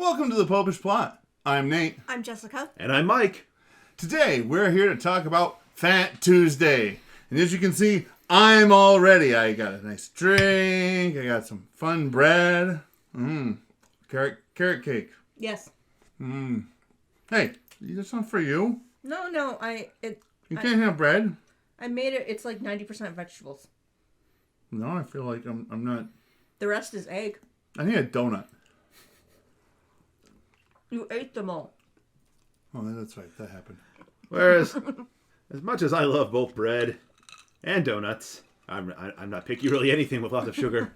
Welcome to the Popish Plot. I'm Nate. I'm Jessica. And I'm Mike. Today, we're here to talk about Fat Tuesday. And as you can see, I'm all ready. I got a nice drink. I got some fun bread. Carrot cake. Yes. Hey, this one's for you. No, You can't have bread. I made it. It's like 90% vegetables. No, I feel like I'm not. The rest is egg. I need a donut. You ate them all. Oh, that's right. That happened. Whereas, as much as I love both bread and donuts, I'm not picky really anything with lots of sugar.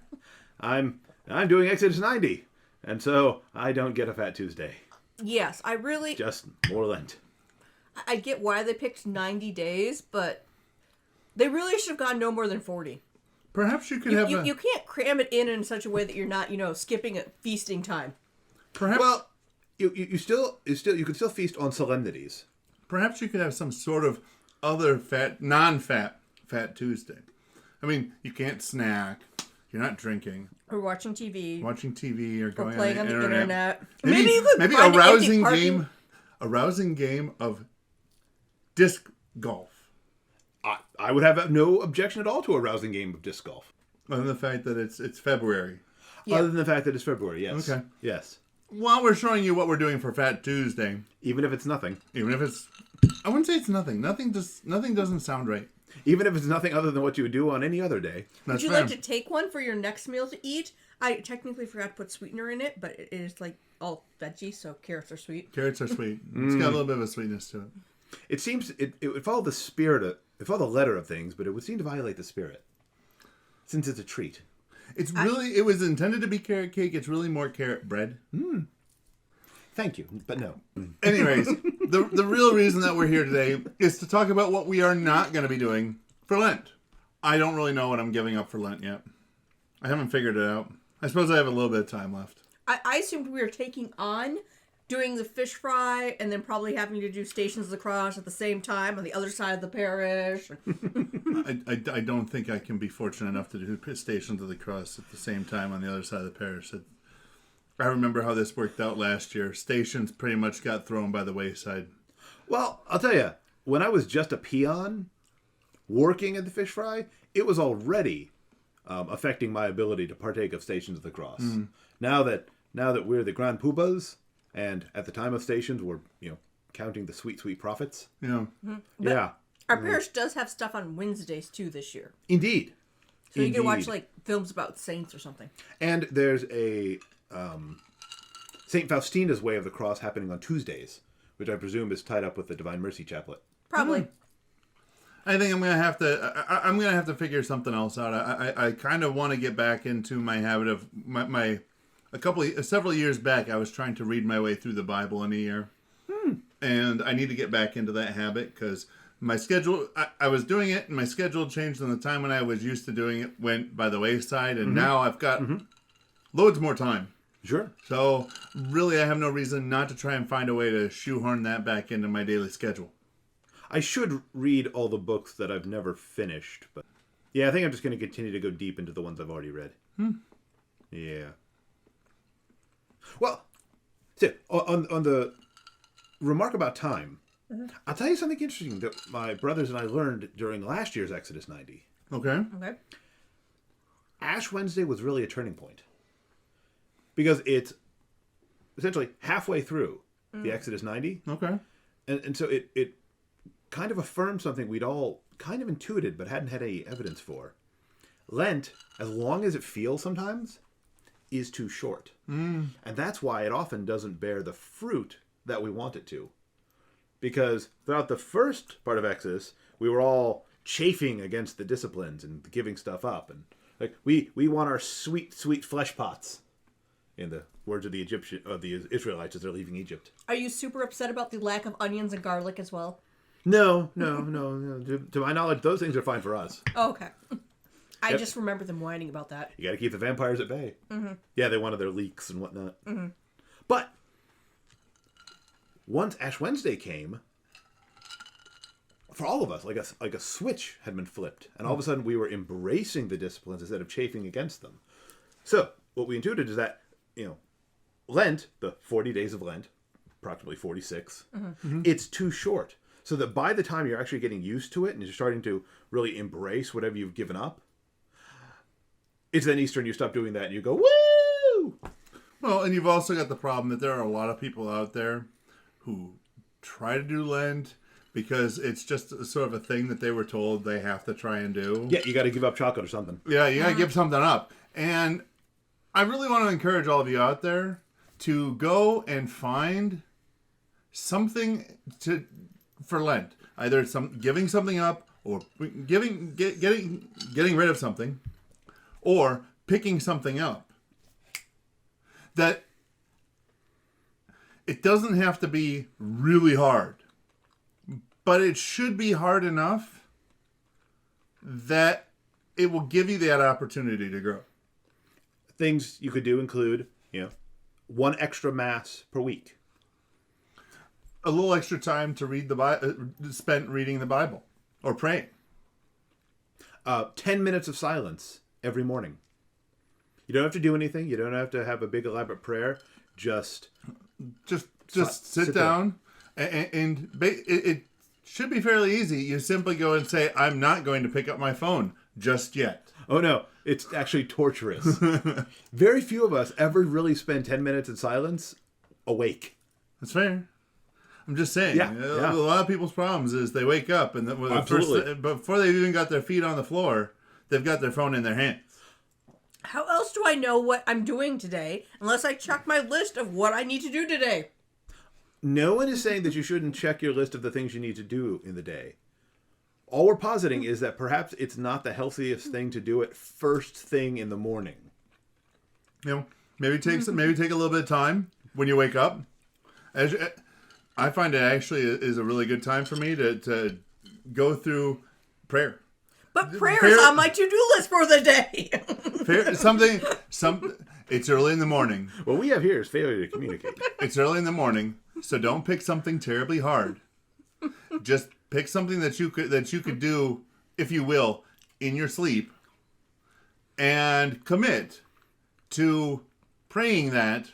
I'm doing Exodus 90, and so I don't get a Fat Tuesday. Yes, I really... Just more Lent. I get why they picked 90 days, but they really should have gone no more than 40. Perhaps you could have You can't cram it in such a way that you're not, skipping a feasting time. Perhaps... Well, you can still feast on solemnities. Perhaps you could have some sort of other non-fat Fat Tuesday. I mean, you can't snack. You're not drinking. Or watching TV. Or going playing on the internet. Maybe you could maybe find a an empty rousing game of disc golf. I would have no objection at all to a rousing game of disc golf. Other than the fact that it's February. Yeah. Other than the fact that it's February, yes. Okay. Yes. While we're showing you what we're doing for Fat Tuesday, Even if it's nothing. even if it's... I wouldn't say it's nothing. Nothing doesn't sound right. Even if it's nothing other than what you would do on any other day. That's Would you fair. like to take one for your next meal to eat? I technically forgot to put sweetener in it, but it is like all veggie, so carrots are sweet. Carrots are sweet. It's got a little bit of a sweetness to it. It seems it would follow the spirit of it follow the letter of things, but it would seem to violate the spirit. Since it's a treat. It was intended to be carrot cake. It's really more carrot bread. Thank you, but no. Anyways, the real reason that we're here today is to talk about what we are not going to be doing for Lent. I don't really know what I'm giving up for Lent yet. I haven't figured it out. I suppose I have a little bit of time left. I assumed we were taking on doing the fish fry and then probably having to do Stations of the Cross at the same time on the other side of the parish. I don't think I can be fortunate enough to do Stations of the Cross at the same time on the other side of the parish. I remember how this worked out last year. Stations pretty much got thrown by the wayside. Well, I'll tell you, when I was just a peon working at the fish fry, it was already affecting my ability to partake of Stations of the Cross. Now that we're the Grand Poobahs, and at the time of Stations, we're counting the sweet profits. Yeah. Yeah, Our parish does have stuff on Wednesdays too this year. indeed. So you can watch like films about saints or something. And there's a St. Faustina's Way of the Cross happening on Tuesdays, which I presume is tied up with the Divine Mercy Chaplet. Probably. I think I'm gonna have to. I'm gonna have to figure something else out. I kind of want to get back into my habit of several years back. I was trying to read my way through the Bible in a year, and I need to get back into that habit because my schedule. I was doing it, and my schedule changed, and the time when I was used to doing it went by the wayside, and now I've got loads more time. Sure. So really, I have no reason not to try and find a way to shoehorn that back into my daily schedule. I should read all the books that I've never finished, but yeah, I think I'm just going to continue to go deep into the ones I've already read. Yeah. Well, so on the remark about time, I'll tell you something interesting that my brothers and I learned during last year's Exodus 90. Okay. Ash Wednesday was really a turning point. Because it's essentially halfway through the Exodus 90. Okay. And so it kind of affirmed something we'd all kind of intuited but hadn't had any evidence for. Lent, as long as it feels sometimes, is too short. And that's why it often doesn't bear the fruit that we want it to. Because throughout the first part of Exodus, we were all chafing against the disciplines and giving stuff up. And like we want our sweet flesh pots. In the words of the Israelites as they're leaving Egypt. Are you super upset about the lack of onions and garlic as well? No. To my knowledge, those things are fine for us. Oh, okay. I just remember them whining about that. You got to keep the vampires at bay. Yeah, they wanted their leeks and whatnot. But once Ash Wednesday came, for all of us, like a switch had been flipped, and all of a sudden we were embracing the disciplines instead of chafing against them. So what we intuited is that Lent, the 40 days of Lent, approximately 46, it's too short. So that by the time you're actually getting used to it and you're starting to really embrace whatever you've given up, it's then Easter and you stop doing that and you go, woo! Well, and you've also got the problem that there are a lot of people out there who try to do Lent because it's just sort of a thing that they were told they have to try and do. Yeah, you got to give up chocolate or something. Yeah, you got to give something up. And I really want to encourage all of you out there to go and find something for Lent. Either giving something up, or getting rid of something, or picking something up. That it doesn't have to be really hard, but it should be hard enough that it will give you that opportunity to grow. Things you could do include, one extra mass per week. A little extra time to read the Bible, spent reading the Bible or praying. 10 minutes of silence every morning. You don't have to do anything. You don't have to have a big elaborate prayer. Just sit down, and it should be fairly easy. You simply go and say, "I'm not going to pick up my phone just yet." Oh no, it's actually torturous. Very few of us ever really spend 10 minutes in silence awake. That's fair. I'm just saying. Yeah. A lot of people's problems is they wake up and before they've even got their feet on the floor, they've got their phone in their hands. How else do I know what I'm doing today unless I check my list of what I need to do today? No one is saying that you shouldn't check your list of the things you need to do in the day. All we're positing is that perhaps it's not the healthiest thing to do it first thing in the morning. Maybe take a little bit of time when you wake up. I find it actually is a really good time for me to go through prayer. But prayer's on my to-do list for the day. It's early in the morning. What we have here is failure to communicate. It's early in the morning, so don't pick something terribly hard. Just pick something that you could do, if you will, in your sleep, and commit to praying that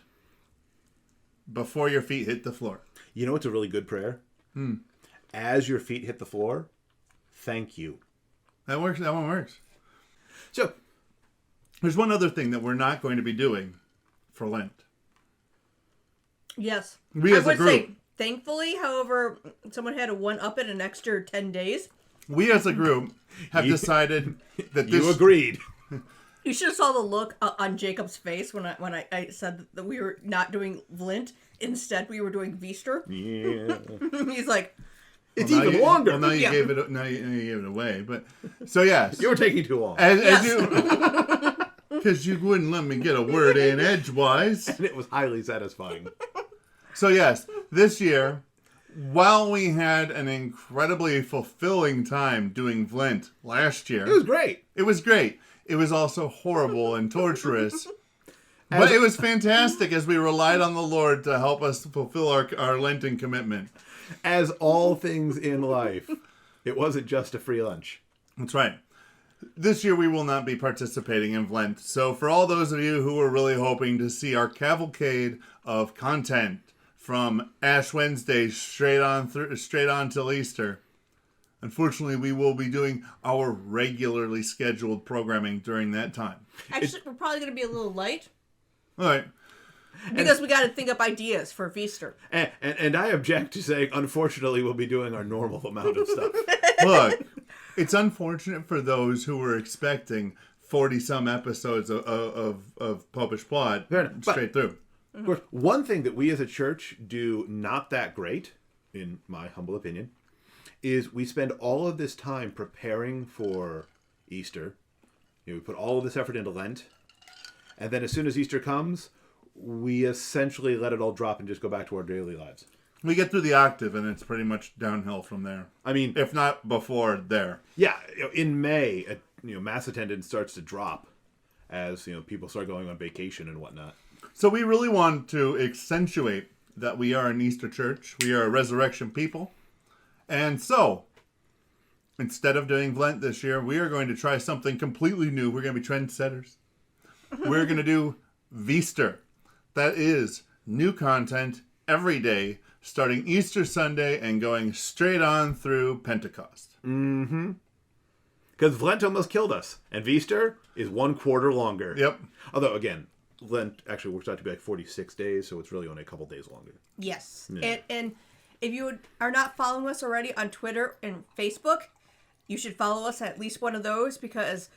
before your feet hit the floor. You know what's a really good prayer? As your feet hit the floor, thank you. That works. That one works. So, there's one other thing that we're not going to be doing for Lent. Yes. We as a group. Say, thankfully, however, someone had to one-up it an extra 10 days. We as a group have decided that this... You agreed. You should have saw the look on Jacob's face when I said that we were not doing Lent. Instead, we were doing VEASTER. Yeah. He's like... It's even longer. Well, now you gave it. Now you gave it away. But so yes, you were taking too long. Because you wouldn't let me get a word in edgewise, and it was highly satisfying. So yes, this year, while we had an incredibly fulfilling time doing Lent last year, it was great. It was great. It was also horrible and torturous. But it was fantastic as we relied on the Lord to help us fulfill our Lenten commitment. As all things in life, it wasn't just a free lunch. That's right. This year we will not be participating in Lent. So for all those of you who are really hoping to see our cavalcade of content from Ash Wednesday straight on till Easter, unfortunately we will be doing our regularly scheduled programming during that time. Actually, we're probably going to be a little light. All right. Because we got to think up ideas for VEASTER. And I object to saying, unfortunately, we'll be doing our normal amount of stuff. Look, it's unfortunate for those who were expecting 40-some episodes of Popish plot straight through. Of course, one thing that we as a church do not that great, in my humble opinion, is we spend all of this time preparing for Easter. We put all of this effort into Lent. And then as soon as Easter comes, we essentially let it all drop and just go back to our daily lives. We get through the octave, and it's pretty much downhill from there. I mean, if not before there. Yeah, in May, mass attendance starts to drop as people start going on vacation and whatnot. So we really want to accentuate that we are an Easter church. We are a resurrection people, and so instead of doing Lent this year, we are going to try something completely new. We're going to be trendsetters. We're going to do VEASTER. That is new content every day, starting Easter Sunday and going straight on through Pentecost. Mm-hmm. Because Lent almost killed us, and VEASTER is 1 quarter longer. Yep. Although, again, Lent actually works out to be like 46 days, so it's really only a couple days longer. Yes. Yeah. And if you are not following us already on Twitter and Facebook, you should follow us at least one of those, because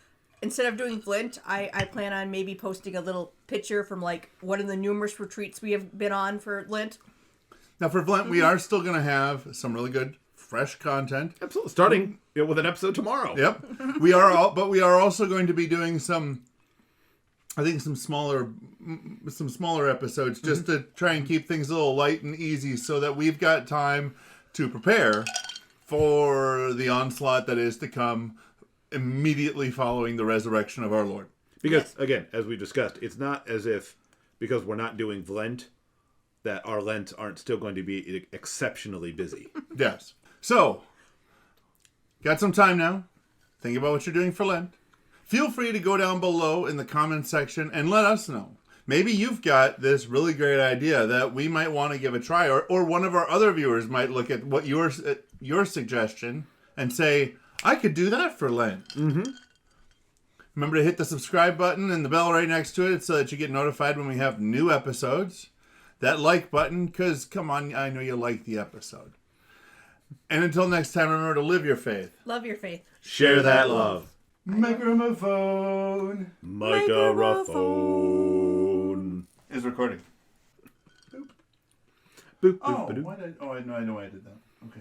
instead of doing Flint, I plan on maybe posting a little picture from like one of the numerous retreats we have been on for Lent. Now for Lent, we are still going to have some really good, fresh content. Absolutely. Starting with an episode tomorrow. Yep. We are also going to be doing some smaller episodes just to try and keep things a little light and easy so that we've got time to prepare for the onslaught that is to come immediately following the resurrection of our Lord. Because, again, as we discussed, it's not as if, because we're not doing Lent, that our Lents aren't still going to be exceptionally busy. Yes. So, got some time now. Think about what you're doing for Lent. Feel free to go down below in the comments section and let us know. Maybe you've got this really great idea that we might want to give a try, or one of our other viewers might look at what your suggestion and say, I could do that for Lent. Mm-hmm. Remember to hit the subscribe button and the bell right next to it so that you get notified when we have new episodes. That like button, because, come on, I know you like the episode. And until next time, remember to live your faith. Love your faith. Share that love. Microphone is recording. Boop, boop, Oh, ba-doop. I know why I did that. Okay.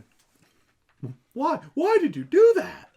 Why did you do that?